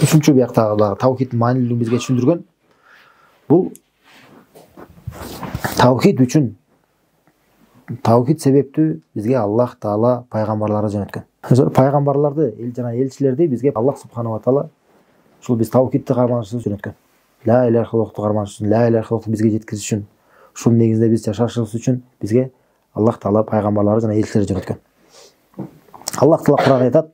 Үшінші бияқтағы таухидтің маанилүүлүгүн бизге түшүндүргөн. Бул таухид үчүн, таухид себептүү бизге Аллах Таала пайгамбарларды жөнөткөн. Пайгамбарларды, жана элчилерди бизге Аллах субханала таала ушул биз таухидти карманыш үчүн жөнөткөн. Ла иляха иллаллахты карманыш үчүн, ла иляха иллаллахты бизге жеткизиш үчүн, ушул негизинде биз жашашыбыз үчүн бизге Аллах Таала пайгамбарларды жана элчилерди жөнөткөн. Аллах Таала Кур'анда айтат: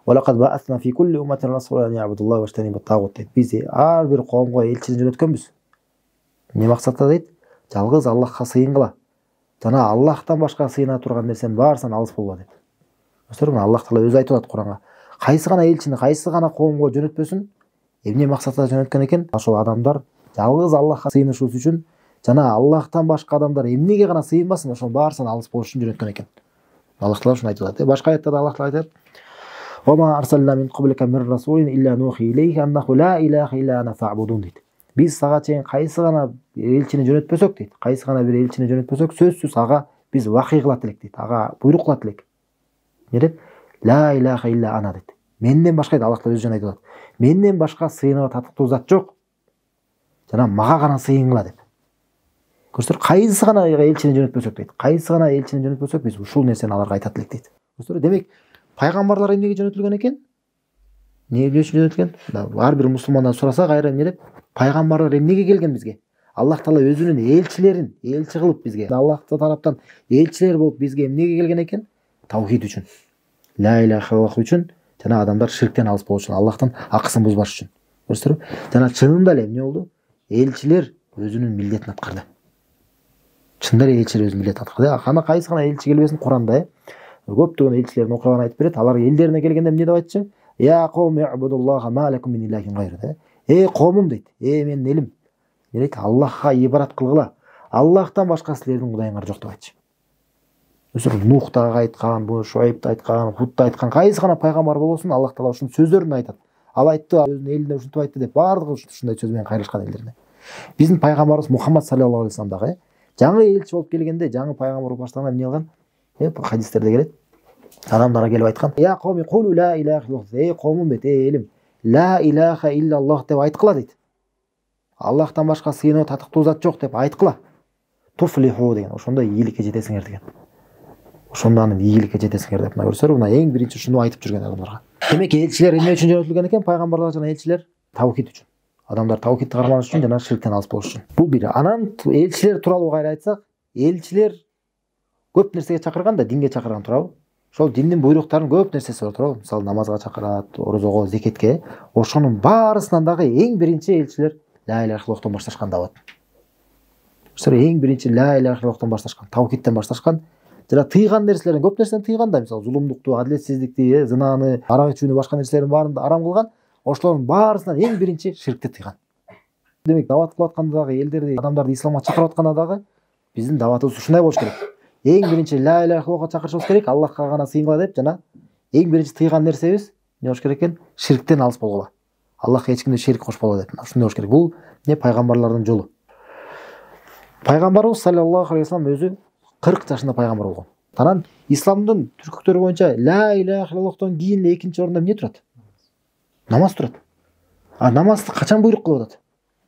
"Валакад баъасна фи кулли умматин расулан я'будуллаха ваштанибут тагут" дейт. Биз ар бир коомго элчини жөнөткөнбүз. Не максатта дейт? Жалгыз Аллахка сыйынгыла. Жана Аллахтан башка сыйына турган нерсенин баарысынан алыс болгула дейт. Өстөрүн Аллах Таала өзү айтып атат Куранга. Кайсы гана элчини, кайсы гана коомго жөнөтпөсүн, эмне максатта жөнөткөн экен? Ошол адамдар жалгыз Аллахка сыйынышыбыз үчүн, жана Аллахтан башка адамдар эмнеге гана сыйынбасын, ошонун баарысынан алыс болуш үчүн жөнөткөн экен. Аллах Таала ушуну айтып атат. Башка аятта да Аллах Таала айтат: "Ва арсална мин qablika мир расулин илля нухи илейхи аннаху ла илаха илля ана фа'будун" дейт. Биз сага чейин кайсы гана элчини жөнөтпөсөк дейт. Кайсы гана бир элчини жөнөтпөсөк, сөзсүз ага биз вахий кылат элек дейт. Ага буйрук кылат элек. Не деп? Ла илаха илля ана дейт. Менден башка дейт, Аллах Таала өзү айтып атат. Менден башка сыйынууга татыктуу зат жок. Жана мага гана сыйынгыла деп. Көрсөтөр, кайсы гана элчини жөнөтпөсөк дейт. Кайсы гана элчини жөнөтпөсөк, биз ушул нерсени аларга айтат элек дейт. Көрсөтөр, демек пайгамбарлар эмнеге жөнөтүлгөн экен? Эмне үчүн жөнөтүлгөн? Ар бир мусулмандан сураса кайра эмне деп? Пайгамбарлар эмнеге келген бизге? Аллах Таала өзүнүн элчилерин элчи кылып бизге, Аллах тараптан элчилер болуп бизге эмнеге келген экен? Таухид үчүн. Ла иляха иллаллах үчүн, жана адамдар ширктен алыс болуш үчүн, Аллахтын акысын бузбаш үчүн. Көрсөтөр, жана чынында эле эмне болду? Элчилер өзүнүн милдетин аткарды. Чынында эле элчилер өзүнүн милдетин аткарды. Ана кайсы гана элчи келбесин Куранда, көптөгөн элчилердин окуяны айтып берет. Алар элдерине келгенде эмне деп айтчу? Я кауми абудуллаха ма лакум мин илахин гайру. Коомум дейт. Менин элим. Не дейт? Аллахка ибарат кылгыла. Аллахтан башка силердин кудайыңар жок деп айтчу. Өсөр Нухта айткан, бу Шуайбта айткан, Худта айткан кайсы гана пайгамбар болосун, Аллах Таала ушун сөздөрүн айтат. Ал айтты, өзүнүн элине ушинтип айтты деп баардыгы ушундай сөз менен кайрылышкан элдерине. Биздин пайгамбарыбыз Мухаммад саллаллаху алейхи вассалам дагы жаңы элчи болуп келгенде, жаңы пайгамбар болуп баштаганда эмне кылган? Хадистерде келет. Адамдарга келип айткан: "Я кауми кулу ла илаха иллаллах", коомум дейт, элим, ла илаха иллаллах деп айткыла дейт. Аллахтан башка сыйынууга татыктуу зат жок деп айткыла. Туфлиху деген, ошондо ийгиликке жетесиңер деген. Ошондон ийгиликке жетесиңер деп көрсөр, мына эң биринчи ушуну айтып жүргөн адамдарга. Демек элчилер эмне үчүн жөнөтүлгөн экен? Пайгамбарлар жана элчилер таухид үчүн. Адамдар таухидти карманыш үчүн жана ширктен алыс болуш үчүн. Бул бири. Анан элчилер тууралуу кайра айтсак, элчилер көп нерсеге чакырган да, динге чакырган туурабы? Ошол диндин буйруктарынын көп нерсеси бар туурабы? Мисалы намазга чакырат, орозого, зекетке. Ошонун баарысынан дагы эң биринчи элчилер ла иляха иллаллахтан башташкан да болот. Ошол эң биринчи ла иляха иллаллахтан башташкан, таухидтен башташкан. Жана тыйган нерселерден көп нерсени тыйган да, мисалы зулумдукту, адилетсиздикти, зынаны, арак ичүүнү, башка нерселердин баарын арам кылган. Ошолордун баарысынан эң биринчи ширкти тыйган. Демек дават кылып атканда дагы, элдерди, адамдарды исламга чакырып атканда дагы биздин даватыбыз ушундай болуш керек. Эң биринчи ла иляха иллаллахка чакырышыбыз керек, Аллахка гана сыйынгыла деп, жана эң биринчи тыйган нерсебиз эмне болуш керек экен? Ширктен алыс болгула. Аллахка эч кимди шерик кошпогула деп. Ушундай болуш керек. Бул не пайгамбарлардын жолу. Пайгамбарыбыз саллаллаху алейхи вассалам өзү 40 жашында пайгамбар болгон. Анан исламдын түркүктөрү боюнча ла иляха иллаллахтан кийин экинчи орунда эмне турат? Намаз турат. Намазды качан буйрук кылып атат?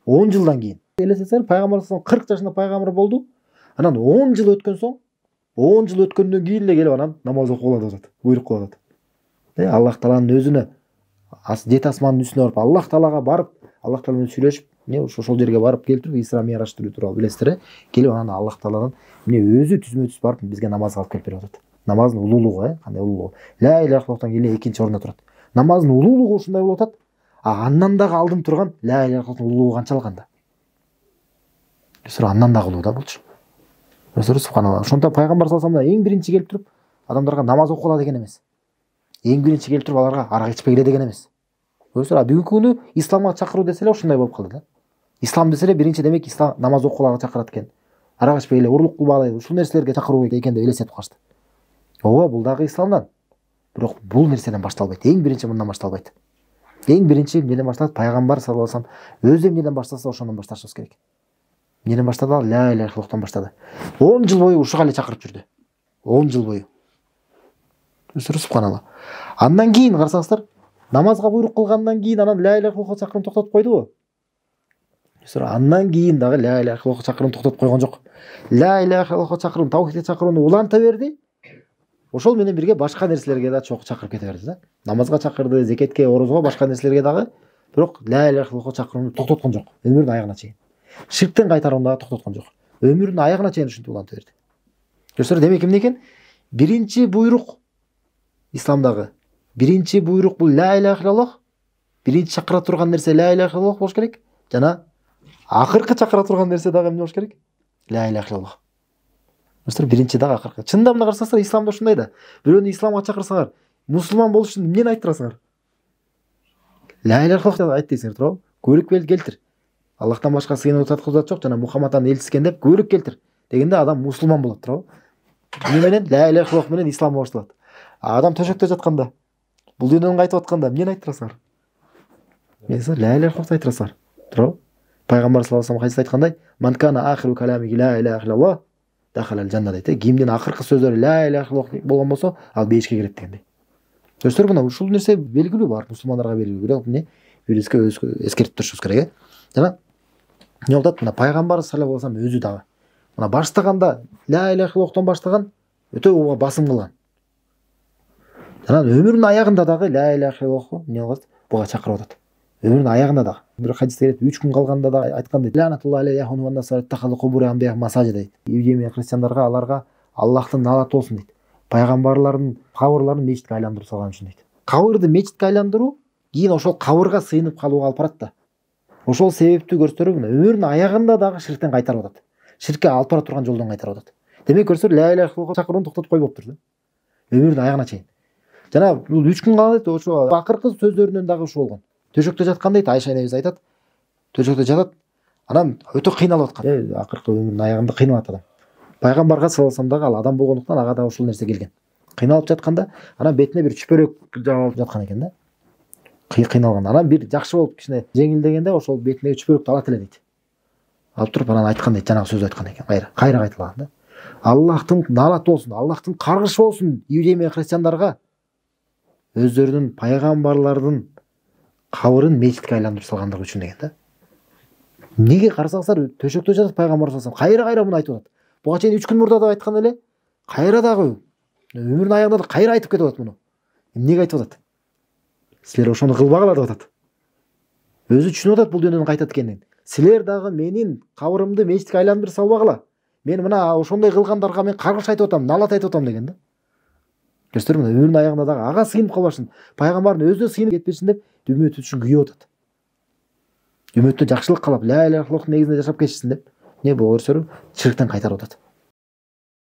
10 жылдан кийин. Элестетсеңер, пайгамбарыбыз 40 жашында пайгамбар болду. Анан 10 жыл өткөн соң, 10 жыл өткөндөн кийин эле келип анан намаз окугула деп атат, буйрук кылып атат. Аллах Тааланын өзүнө жет асмандын үстүнө барып, Аллах Таалага барып, Аллах Таала менен сүйлөшүп, ошол жерге барып келтирип, Исра Ми'раж тууралуу билесиздер, келип анан Аллах Тааланын өзү түзмө-түз барып бизге намазга алып келип берип атат. Намаздын улуулугу, кандай улуулугу. Ла иляха иллаллахтан кийин экинчи орунда турат. Намаздын улуулугу ушундай болуп атат. Андан дагы алдын турган ла иляха иллаллахтын улуулугу канчалык анда? Андан дагы улуу да болчу. Субханалла. Ошондо пайгамбар саллаллаху алейхи вассалам эң биринчи келип туруп адамдарга намаз окугула деген эмес. Эң биринчи келип туруп аларга арак ичпегиле деген эмес. Бүгүнкү күнү исламга чакыруу десе эле ошондой болуп калды да. Ислам десе эле биринчи демек ислам намаз окугулага чакырат экен. Арак ичпегиле, урлук кылбагыла, ушул нерселерге чакыруу экен деп элестетип калышты. Ооба, бул дагы исламдан. Бирок бул нерседен башталбайт. Эң биринчи мындан башталбайт. Эң биринчи эмнеден башталат? Пайгамбар саллаллаху алейхи вассалам өзү эмнеден баштаса ошондон башташыбыз керек. Эмнеден баштады? Ла иляха иллаллахтан баштады. 10 жыл бою ушуга эле чакырып жүрдү. 10 жыл бою. Субханалла. Андан кийин карасаңыздар, намазға буйрук кылгандан кийин анан ла иляха иллаллах чакыруун токтотуп койдубу? Андан кийин дагы ла иляха иллаллах чакыруун токтотуп койгон жок. Ла иляха иллаллах чакыруун, таухидке чакырууну уланта берди. Ошол менен бирге башка нерселерге да чогуу чакырып кете берди да. Намазга чакырды, зекетке, орозго, башка нерселерге дагы, бирок ла иляха иллаллах чакырууну токтоткон жок. Өмүрүнүн аягына чейин. Ширктен кайтарууну дагы токтоткон жок. Өмүрүнүн аягына чейин ушинтип уланта берди. Көрсөңөр, демек эмне экен? Биринчи буйрук исламдагы биринчи буйрук бул ла иляха иллаллах. Биринчи чакыра турган нерсе ла иляха иллаллах болуш керек. Жана акыркы чакыра турган нерсе дагы эмне болуш керек? Ла иляха иллаллах. Достор, биринчи дагы акыркы. Чындап мына карасаңыздар, исламда ушундай да. Бирөөнү исламга чакырсаңар, мусулман болуш үчүн эмнени айттырасыңар? Ла иляха иллаллах айт дейсиңер, туурабы? Көбүрөөк келтир. Аллахтан башка сыйынып жаткан зат жок, жана Мухаммадтан элчискен деп көбүрөөк келтир дегенде адам мусулман болот, туурабы? Эмне менен? Ла иляха иллаллах менен исламга башталат. Адам төшөктө жатканда, бул дүйнөдөн кайтып атканда эмнени айттырасыңар? Ла иляха иллаллах айттырасыңар, туурабы? Пайгамбар саллаллаху алейхи вассалам хадисте айткандай, "Ман кана ахиру калами ла иляха иллаллах дахалал жанна" дейт. Кимдин акыркы сөздөрү ла иляха иллаллах болгон болсо, ал бейишке кирет дегендей. Достор, мына ушул нерсе белгилүү бар, мусулмандарга белгилүү. Бирок эмне? Биризге эскертип турушубуз керек, э? Жана эмне болот? Мына пайгамбар саллаллаху алейхи вассалам өзү дагы мына баштаганда ла иляха иллаллахтан баштаган, өтө басым кылган. Жана өмүрүнүн аягында дагы ла иляха иллаллахты эмне кылат? Буга чакырып атат. Өмүрүнүн аягында дагы. Бир хадисте келет, 3 күн калганда да айткандай, "Ланатуллахи алейхи ва насар тахалу кубури амбия масажид" дейт. Иудей менен христиандарга аларга Аллахтын налаты болсун дейт. Пайгамбарлардын кабырларын мечитке айландырып салган үчүн дейт. Кабырды мечитке айландыруу кийин ошол кабырга сыйынып калууга алып барат да. Ошол себептүү көрсөтөрүп, өмүрүнүн аягында дагы ширктен кайтарып атат. Ширкке алып бара турган жолдон кайтарып атат. Демек көрсөтөр, ла иляха иллаллах чакырууну токтотуп койбоптур да. Өмүрүнүн аягына чейин. Жана бул 3 күн калган дейт, ошо акыркы сөздөрүнөн дагы ушул болгон. Төшөктө жаткан дейт, Айша энебиз айтат. Төшөктө жатат. Анан өтө кыйналып аткан. Акыркы өмүрүнүн аягында кыйналат адам. Пайгамбарга саллаллаху алейхи вассалам дагы адам болгондуктан ага да ушул нерсе келген. Кыйналып жатканда, анан бетине бир чүпөрөк жабылып жаткан экен да. Кыйналган. Анан бир жакшы болуп кичине жеңилдегенде ошол бетиндеги чүпөрөктү алат эле дейт. Алып туруп анан айткан дейт, жанагы сөздү айткан экен. Кайра кайталаган да. Аллахтын налаты болсун, Аллахтын каргышы болсун иудей менен христиандарга өздөрүнүн пайгамбарлардын кабырын мечитке айландырып салгандыгы үчүн деген да. Неге карасаңыздар, төшөктө жатат пайгамбар саллаллаху алейхи вассалам. Кайра муну айтып атат. Буга чейин 3 күн мурда да айткан эле. Кайра дагы өмүрүнүн аягында да кайра айтып кетип атат муну. Эмнеге айтып атат? Силер ошону кылбагыла деп атат. Өзү түшүнүп атат бул дүйнөдөн кайтат экенин. Силер дагы менин кабырымды мечитке айландырып салбагыла. Мен мына ошондой кылгандарга мен каргыш айтып атам, налат айтып атам деген да. Көрсөтөр, мына өмүрүнүн аягында дагы ага сыйынып калбашын, пайгамбардын өзүнө сыйынып кетпешин деп үмөт үчүн күйүп атат. Үмөттө жакшылык каалап, ла иляха иллаллахтын негизинде жашап кетишсин деп, не боло көрсөтөр, ширктен кайтарып атат.